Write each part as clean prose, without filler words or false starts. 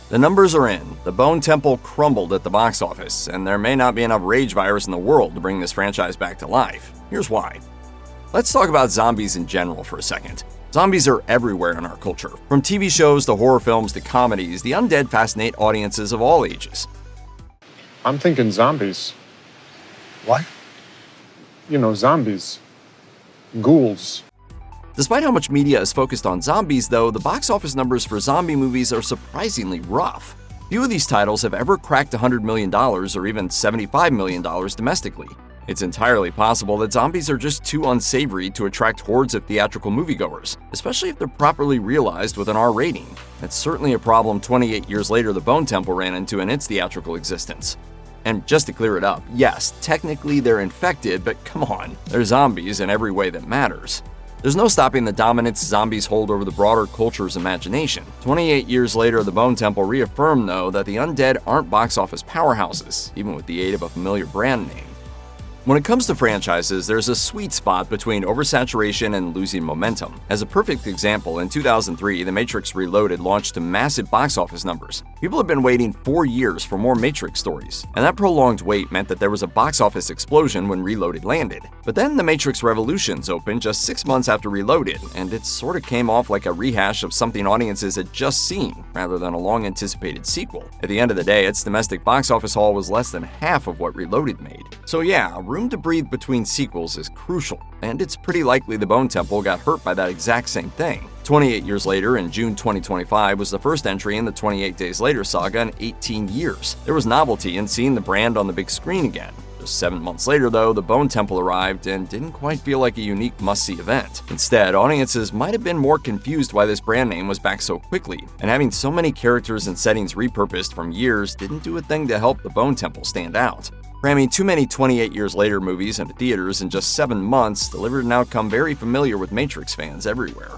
The numbers are in. The Bone Temple crumbled at the box office, and there may not be enough rage virus in the world to bring this franchise back to life. Here's why. Let's talk about zombies in general for a second. Zombies are everywhere in our culture. From TV shows to horror films to comedies, the undead fascinate audiences of all ages. I'm thinking zombies. What? You know, zombies. Ghouls. Despite how much media is focused on zombies, though, the box office numbers for zombie movies are surprisingly rough. Few of these titles have ever cracked $100 million or even $75 million domestically. It's entirely possible that zombies are just too unsavory to attract hordes of theatrical moviegoers, especially if they're properly realized with an R rating. That's certainly a problem 28 years later the Bone Temple ran into in its theatrical existence. And just to clear it up, yes, technically they're infected, but come on, they're zombies in every way that matters. There's no stopping the dominance zombies hold over the broader culture's imagination. 28 years later, the Bone Temple reaffirmed, though, that the undead aren't box office powerhouses, even with the aid of a familiar brand name. When it comes to franchises, there's a sweet spot between oversaturation and losing momentum. As a perfect example, in 2003, The Matrix Reloaded launched to massive box office numbers. People have been waiting 4 years for more Matrix stories, and that prolonged wait meant that there was a box office explosion when Reloaded landed. But then The Matrix Revolutions opened just 6 months after Reloaded, and it sort of came off like a rehash of something audiences had just seen, rather than a long-anticipated sequel. At the end of the day, its domestic box office haul was less than half of what Reloaded made. So yeah, room to breathe between sequels is crucial, and it's pretty likely the Bone Temple got hurt by that exact same thing. 28 years later, in June 2025, was the first entry in the 28 Days Later saga in 18 years. There was novelty in seeing the brand on the big screen again. Just 7 months later, though, the Bone Temple arrived and didn't quite feel like a unique must-see event. Instead, audiences might have been more confused why this brand name was back so quickly, and having so many characters and settings repurposed from years didn't do a thing to help the Bone Temple stand out. Cramming too many 28 years later movies into theaters in just 7 months delivered an outcome very familiar with Matrix fans everywhere.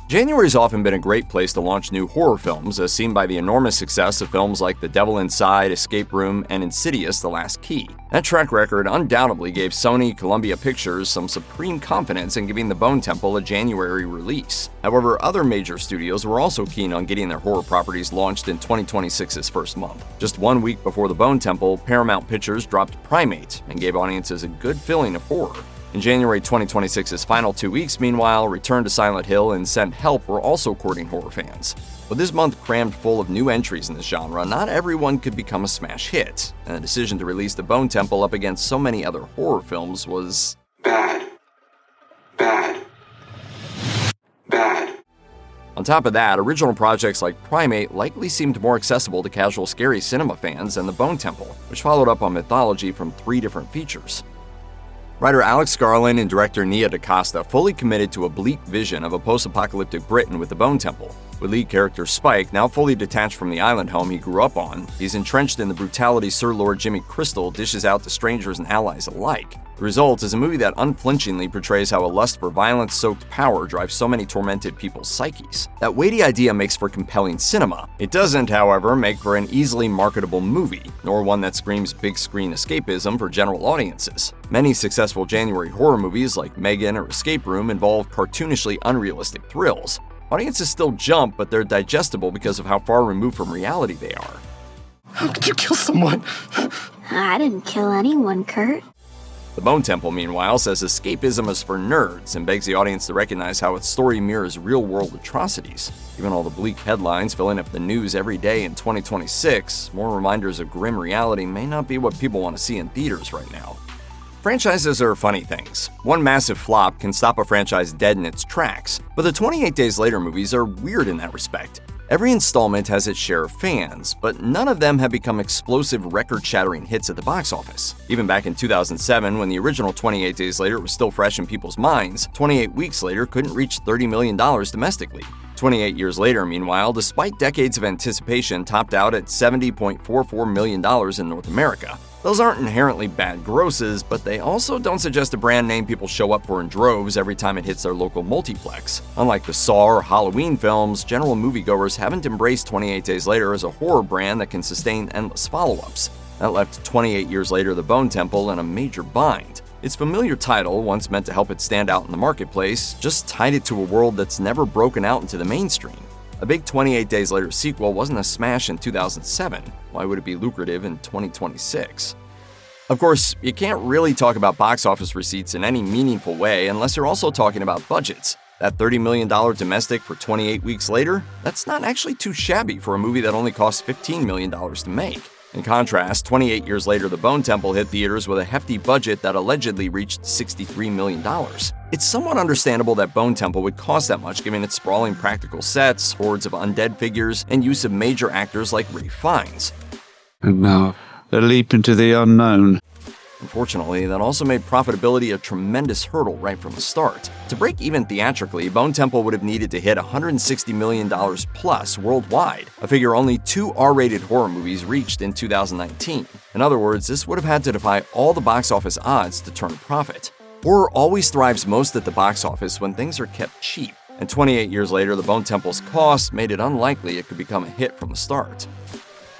January's often been a great place to launch new horror films, as seen by the enormous success of films like The Devil Inside, Escape Room, and Insidious: The Last Key. That track record undoubtedly gave Sony Columbia Pictures some supreme confidence in giving The Bone Temple a January release. However, other major studios were also keen on getting their horror properties launched in 2026's first month. Just 1 week before The Bone Temple, Paramount Pictures dropped Primate and gave audiences a good feeling of horror. In January 2026's final 2 weeks, meanwhile, Return to Silent Hill and Send Help were also courting horror fans. With this month crammed full of new entries in the genre, not everyone could become a smash hit, and the decision to release The Bone Temple up against so many other horror films was bad. On top of that, original projects like Primate likely seemed more accessible to casual scary cinema fans than The Bone Temple, which followed up on mythology from 3 different features. Writer Alex Garland and director Nia DaCosta fully committed to a bleak vision of a post-apocalyptic Britain with the Bone Temple. With lead character Spike now fully detached from the island home he grew up on, he's entrenched in the brutality Sir Lord Jimmy Crystal dishes out to strangers and allies alike. The result is a movie that unflinchingly portrays how a lust for violence-soaked power drives so many tormented people's psyches. That weighty idea makes for compelling cinema. It doesn't, however, make for an easily marketable movie, nor one that screams big-screen escapism for general audiences. Many successful January horror movies like Megan or Escape Room involve cartoonishly unrealistic thrills. Audiences still jump, but they're digestible because of how far removed from reality they are. How could you kill someone? I didn't kill anyone, Kurt. The Bone Temple, meanwhile, says escapism is for nerds and begs the audience to recognize how its story mirrors real-world atrocities. Given all the bleak headlines filling up the news every day in 2026, more reminders of grim reality may not be what people want to see in theaters right now. Franchises are funny things. One massive flop can stop a franchise dead in its tracks, but the 28 Days Later movies are weird in that respect. Every installment has its share of fans, but none of them have become explosive, record-shattering hits at the box office. Even back in 2007, when the original 28 Days Later was still fresh in people's minds, 28 Weeks Later couldn't reach $30 million domestically. 28 years later, meanwhile, despite decades of anticipation, topped out at $70.44 million in North America. Those aren't inherently bad grosses, but they also don't suggest a brand name people show up for in droves every time it hits their local multiplex. Unlike the Saw or Halloween films, general moviegoers haven't embraced 28 Days Later as a horror brand that can sustain endless follow-ups. That left 28 Years Later The Bone Temple in a major bind. Its familiar title, once meant to help it stand out in the marketplace, just tied it to a world that's never broken out into the mainstream. A big 28 Days Later sequel wasn't a smash in 2007. Why would it be lucrative in 2026? Of course, you can't really talk about box office receipts in any meaningful way unless you're also talking about budgets. That $30 million domestic for 28 weeks later, that's not actually too shabby for a movie that only cost $15 million to make. In contrast, 28 years later, The Bone Temple hit theaters with a hefty budget that allegedly reached $63 million. It's somewhat understandable that Bone Temple would cost that much given its sprawling practical sets, hordes of undead figures, and use of major actors like Ralph Fiennes. And now, a leap into the unknown. Unfortunately, that also made profitability a tremendous hurdle right from the start. To break even theatrically, Bone Temple would have needed to hit $160 million plus worldwide, a figure only 2 R-rated horror movies reached in 2019. In other words, this would have had to defy all the box office odds to turn a profit. Horror always thrives most at the box office when things are kept cheap, and 28 years later, The Bone Temple's cost made it unlikely it could become a hit from the start.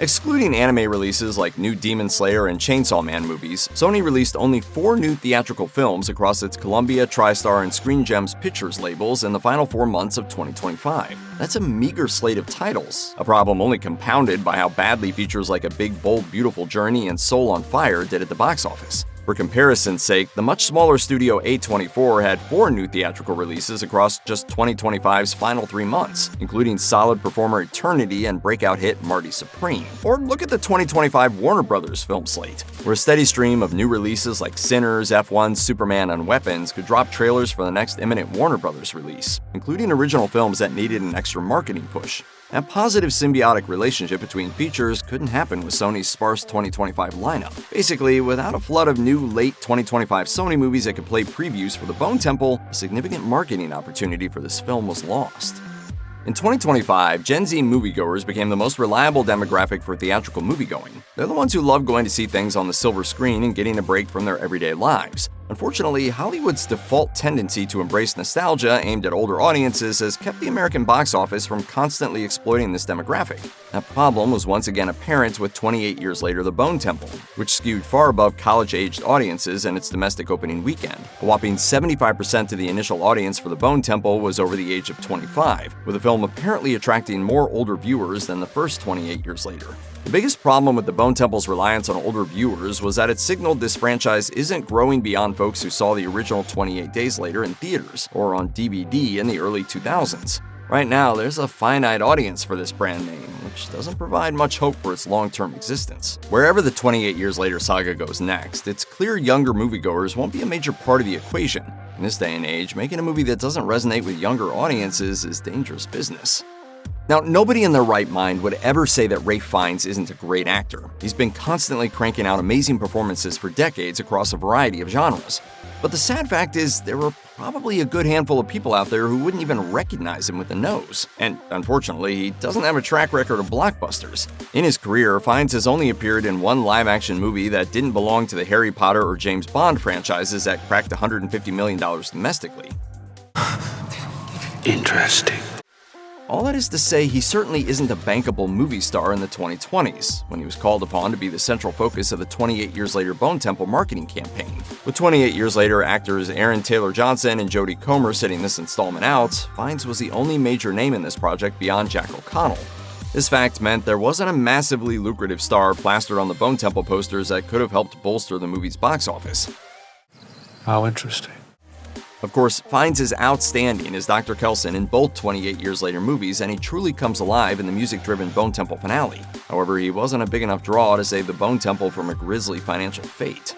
Excluding anime releases like new Demon Slayer and Chainsaw Man movies, Sony released only 4 new theatrical films across its Columbia, TriStar, and Screen Gems Pictures labels in the final 4 months of 2025. That's a meager slate of titles, a problem only compounded by how badly features like A Big, Bold, Beautiful Journey and Soul on Fire did at the box office. For comparison's sake, the much smaller studio A24 had 4 new theatrical releases across just 2025's final 3 months, including solid performer Eternity and breakout hit Marty Supreme. Or look at the 2025 Warner Brothers film slate, where a steady stream of new releases like Sinners, F1, Superman, and Weapons could drop trailers for the next imminent Warner Brothers release, including original films that needed an extra marketing push. That positive symbiotic relationship between features couldn't happen with Sony's sparse 2025 lineup. Basically, without a flood of new late 2025 Sony movies that could play previews for The Bone Temple, a significant marketing opportunity for this film was lost. In 2025, Gen Z moviegoers became the most reliable demographic for theatrical moviegoing. They're the ones who love going to see things on the silver screen and getting a break from their everyday lives. Unfortunately, Hollywood's default tendency to embrace nostalgia aimed at older audiences has kept the American box office from constantly exploiting this demographic. That problem was once again apparent with 28 years later The Bone Temple, which skewed far above college-aged audiences in its domestic opening weekend. A whopping 75% of the initial audience for The Bone Temple was over the age of 25, with the film apparently attracting more older viewers than the first 28 years later. The biggest problem with The Bone Temple's reliance on older viewers was that it signaled this franchise isn't growing beyond folks who saw the original 28 Days Later in theaters or on DVD in the early 2000s. Right now, there's a finite audience for this brand name, which doesn't provide much hope for its long-term existence. Wherever the 28 Years Later saga goes next, it's clear younger moviegoers won't be a major part of the equation. In this day and age, making a movie that doesn't resonate with younger audiences is dangerous business. Now, nobody in their right mind would ever say that Ralph Fiennes isn't a great actor. He's been constantly cranking out amazing performances for decades across a variety of genres. But the sad fact is, there are probably a good handful of people out there who wouldn't even recognize him with the nose. And unfortunately, he doesn't have a track record of blockbusters. In his career, Fiennes has only appeared in 1 live-action movie that didn't belong to the Harry Potter or James Bond franchises that cracked $150 million domestically. Interesting. All that is to say, he certainly isn't a bankable movie star in the 2020s, when he was called upon to be the central focus of the 28 Years Later Bone Temple marketing campaign. With 28 Years Later actors Aaron Taylor Johnson and Jodie Comer sitting this installment out, Fiennes was the only major name in this project beyond Jack O'Connell. This fact meant there wasn't a massively lucrative star plastered on the Bone Temple posters that could have helped bolster the movie's box office. How interesting. Of course, Fiennes is outstanding as Dr. Kelson in both 28 Years Later movies, and he truly comes alive in the music-driven Bone Temple finale. However, he wasn't a big enough draw to save the Bone Temple from a grisly financial fate.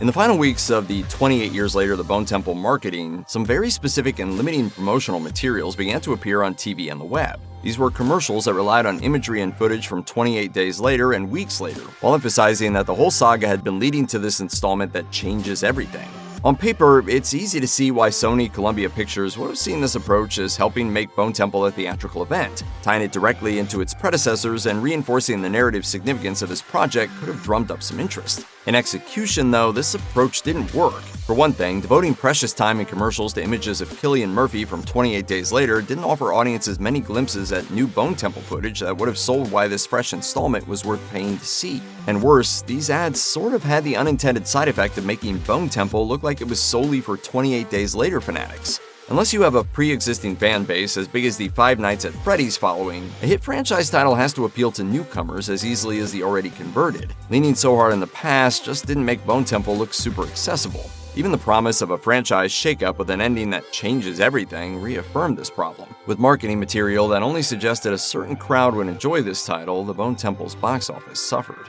In the final weeks of the 28 Years Later The Bone Temple marketing, some very specific and limiting promotional materials began to appear on TV and the web. These were commercials that relied on imagery and footage from 28 Days Later and weeks later, while emphasizing that the whole saga had been leading to this installment that changes everything. On paper, it's easy to see why Sony Columbia Pictures would have seen this approach as helping make Bone Temple a theatrical event. Tying it directly into its predecessors and reinforcing the narrative significance of this project could have drummed up some interest. In execution, though, this approach didn't work. For one thing, devoting precious time in commercials to images of Cillian Murphy from 28 Days Later didn't offer audiences many glimpses at new Bone Temple footage that would have sold why this fresh installment was worth paying to see. And worse, these ads sort of had the unintended side effect of making Bone Temple look like it was solely for 28 Days Later fanatics. Unless you have a pre-existing fan base as big as the Five Nights at Freddy's following, a hit franchise title has to appeal to newcomers as easily as the already converted. Leaning so hard in the past just didn't make Bone Temple look super accessible. Even the promise of a franchise shakeup with an ending that changes everything reaffirmed this problem. With marketing material that only suggested a certain crowd would enjoy this title, the Bone Temple's box office suffered.